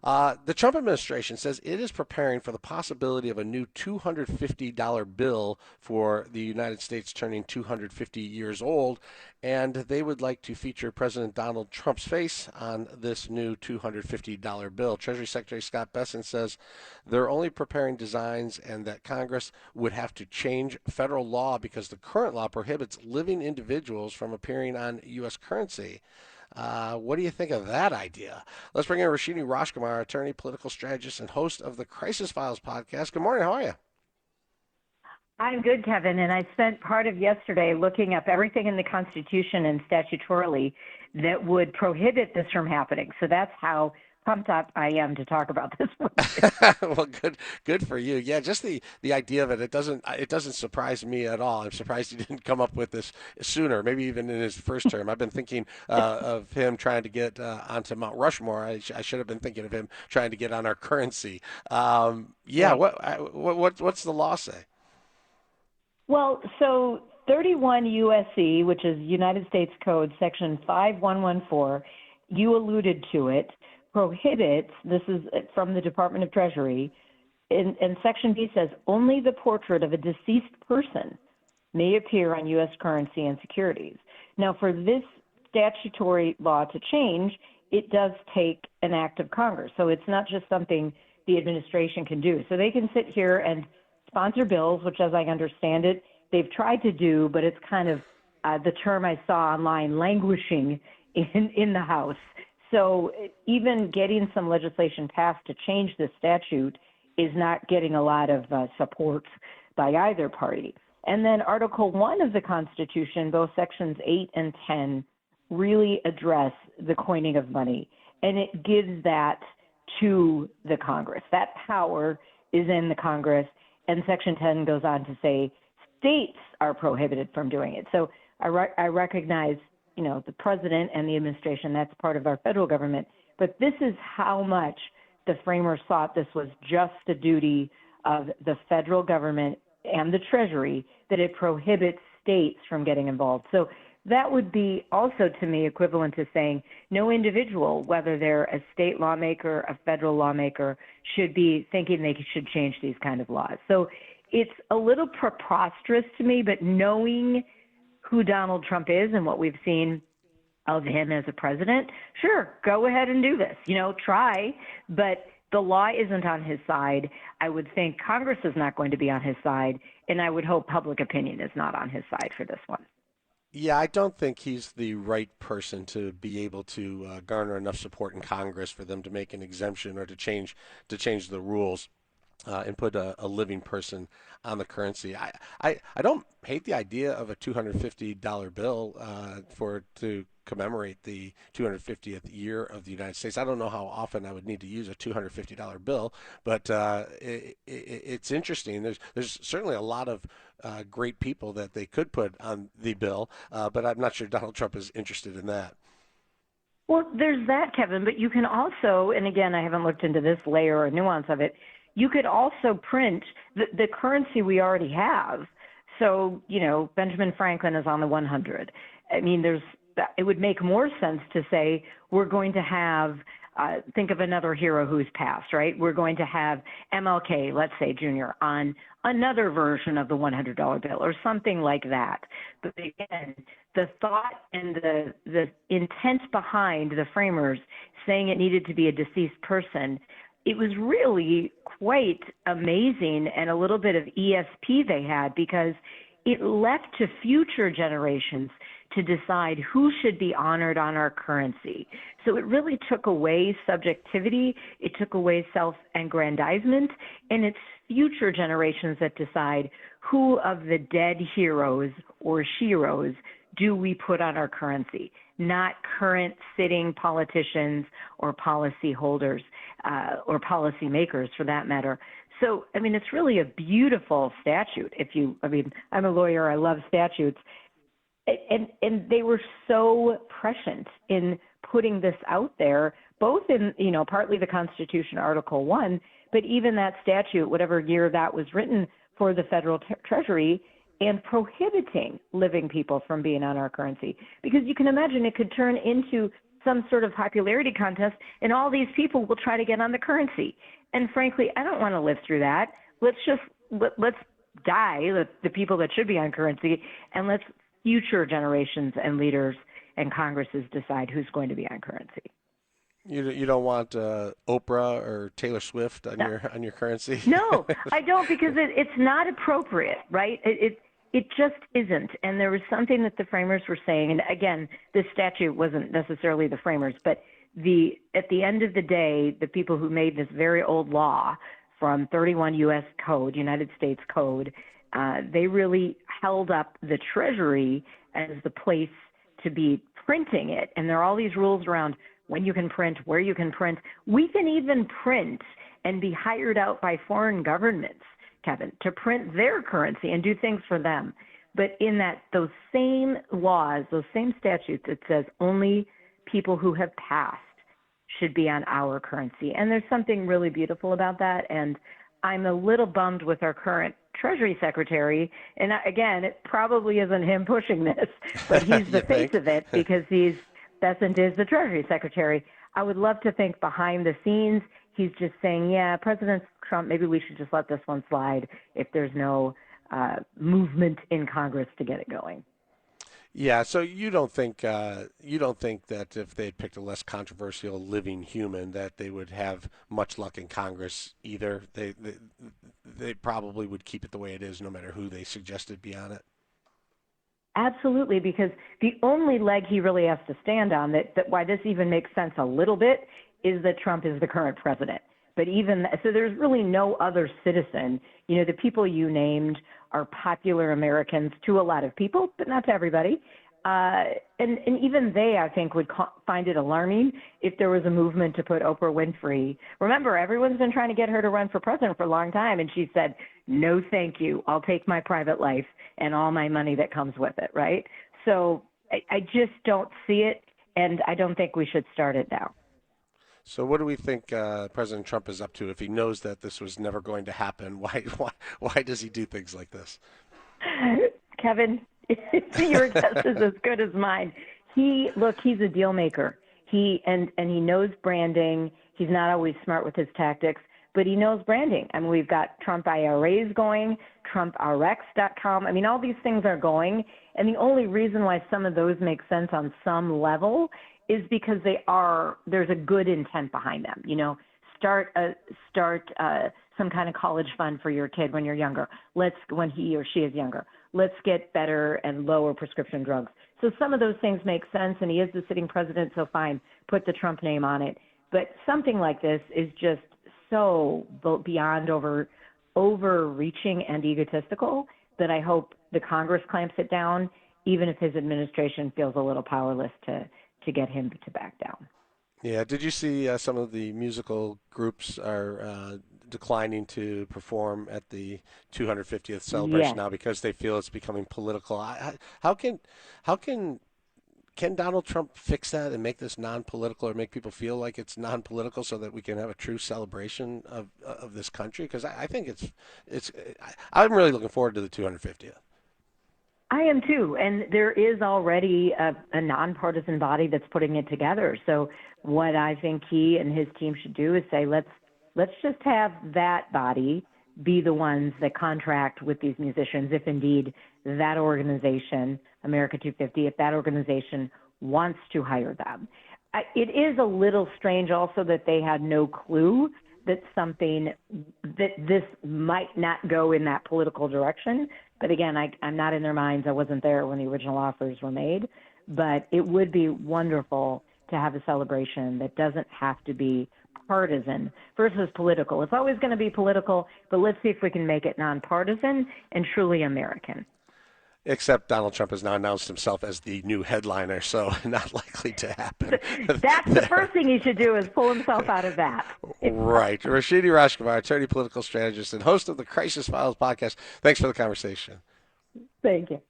The Trump administration says it is preparing for the possibility of a new $250 bill for the United States turning 250 years old, and they would like to feature President Donald Trump's face on this new $250 bill. Treasury Secretary Scott Bessent says they're only preparing designs and that Congress would have to change federal law because the current law prohibits living individuals from appearing on U.S. currency. What do you think of that idea? Let's bring in Roshini Rajkumar, attorney, political strategist, and host of the Crisis Files podcast. Good morning. How are you? I'm good, Kevin, and I spent part of yesterday looking up everything in the Constitution and statutorily that would prohibit this from happening. So that's how pumped up I am to talk about this one. Well, good for you. Yeah, just the idea of it, it doesn't surprise me at all. I'm surprised he didn't come up with this sooner, maybe even in his first term. I've been thinking of him trying to get onto Mount Rushmore. I should have been thinking of him trying to get on our currency. Yeah, Right. what's the law say? Well, so 31 USC, which is United States Code Section 5114, you alluded to it, prohibits, this is from the Department of Treasury, and Section B says only the portrait of a deceased person may appear on U.S. currency and securities. Now, for this statutory law to change, it does take an act of Congress. So it's not just something the administration can do. So they can sit here and sponsor bills, which, as I understand it, they've tried to do, but it's kind of the term I saw online, languishing in the House. So even getting some legislation passed to change this statute is not getting a lot of support by either party. And then Article 1 of the Constitution, both Sections 8 and 10, really address the coining of money, and it gives that to the Congress. That power is in the Congress. And Section 10 goes on to say states are prohibited from doing it. So I recognize, the president and the administration, that's part of our federal government. But this is how much the framers thought this was just a duty of the federal government and the Treasury, that it prohibits states from getting involved. So that would be also, to me, equivalent to saying no individual, whether they're a state lawmaker, a federal lawmaker, should be thinking they should change these kind of laws. So it's a little preposterous to me, but knowing who Donald Trump is and what we've seen of him as a president, sure, go ahead and do this. Try, but the law isn't on his side. I would think Congress is not going to be on his side, and I would hope public opinion is not on his side for this one. Yeah, I don't think he's the right person to be able to garner enough support in Congress for them to make an exemption or to change the rules and put a living person on the currency. I don't hate the idea of a $250 bill to commemorate the 250th year of the United States. I don't know how often I would need to use a $250 bill, but it's interesting. There's certainly a lot of great people that they could put on the bill, but I'm not sure Donald Trump is interested in that. Well, there's that, Kevin, but you can also, and again, I haven't looked into this layer or nuance of it, you could also print the currency we already have. So, Benjamin Franklin is on the 100. I mean, it would make more sense to say we're going to have, think of another hero who's passed, right? We're going to have MLK, let's say, Jr., on another version of the $100 bill or something like that. But again, the thought and the intent behind the framers saying it needed to be a deceased person, it was really quite amazing, and a little bit of ESP they had, because it left to future generations to decide who should be honored on our currency. So it really took away subjectivity, it took away self-aggrandizement, and it's future generations that decide who of the dead heroes or sheroes do we put on our currency, not current sitting politicians or policy holders or policy makers for that matter. So, I mean, it's really a beautiful statute. I'm a lawyer, I love statutes. And they were so prescient in putting this out there, both in, partly the Constitution, Article 1, but even that statute, whatever year that was written for the federal Treasury, and prohibiting living people from being on our currency. Because you can imagine it could turn into some sort of popularity contest, and all these people will try to get on the currency. And frankly, I don't want to live through that. Let's die, the people that should be on currency, and let's future generations and leaders and Congresses decide who's going to be on currency. You don't want Oprah or Taylor Swift on your currency? No, I don't, because it's not appropriate, right? It just isn't. And there was something that the framers were saying, and again, this statute wasn't necessarily the framers, but at the end of the day, the people who made this very old law from 31 U.S. Code, United States Code, they really held up the Treasury as the place to be printing it. And there are all these rules around when you can print, where you can print. We can even print and be hired out by foreign governments, Kevin, to print their currency and do things for them. But in those same laws, those same statutes, it says only people who have passed should be on our currency. And there's something really beautiful about that. And I'm a little bummed with our current Treasury Secretary. And again, it probably isn't him pushing this, but he's the face of it because he's Bessent is the Treasury Secretary. I would love to think behind the scenes, he's just saying, yeah, President Trump, maybe we should just let this one slide if there's no movement in Congress to get it going. Yeah, so you don't think that if they had picked a less controversial living human that they would have much luck in Congress either. They probably would keep it the way it is no matter who they suggested be on it. Absolutely, because the only leg he really has to stand on, that why this even makes sense a little bit, is that Trump is the current president. But even so, there's really no other citizen. You know, the people you named are popular Americans to a lot of people, but not to everybody. And even they, I think, would find it alarming if there was a movement to put Oprah Winfrey. Remember, everyone's been trying to get her to run for president for a long time, and she said, no, thank you. I'll take my private life and all my money that comes with it, right? So I just don't see it, and I don't think we should start it now. So what do we think President Trump is up to if he knows that this was never going to happen? Why does he do things like this? Kevin, your guess is as good as mine. He's a deal maker. He knows branding. He's not always smart with his tactics, but he knows branding. I mean, we've got Trump IRAs going, TrumpRx.com. I mean, all these things are going, and the only reason why some of those make sense on some level is because there's a good intent behind them. You know, start some kind of college fund for your kid when you're younger. When he or she is younger. Let's get better and lower prescription drugs. So some of those things make sense, and he is the sitting president, so fine, put the Trump name on it. But something like this is just so beyond overreaching and egotistical that I hope the Congress clamps it down, even if his administration feels a little powerless to get him to back down. Yeah. Did you see some of the musical groups are declining to perform at the 250th celebration now because they feel it's becoming political? How can Donald Trump fix that and make this non-political, or make people feel like it's non-political, so that we can have a true celebration of this country? Because I think I'm really looking forward to the 250th. I am too, and there is already a nonpartisan body that's putting it together. So what I think he and his team should do is say, let's just have that body be the ones that contract with these musicians, if indeed that organization, America 250, if that organization wants to hire them. It is a little strange also that they had no clue that this might not go in that political direction. But again, I'm not in their minds. I wasn't there when the original offers were made. But it would be wonderful to have a celebration that doesn't have to be partisan versus political. It's always going to be political, but let's see if we can make it nonpartisan and truly American. Except Donald Trump has now announced himself as the new headliner, so not likely to happen. That's the first thing he should do, is pull himself out of that. Right. Roshini Rajkumar, attorney, political strategist, and host of the Crisis Files podcast. Thanks for the conversation. Thank you.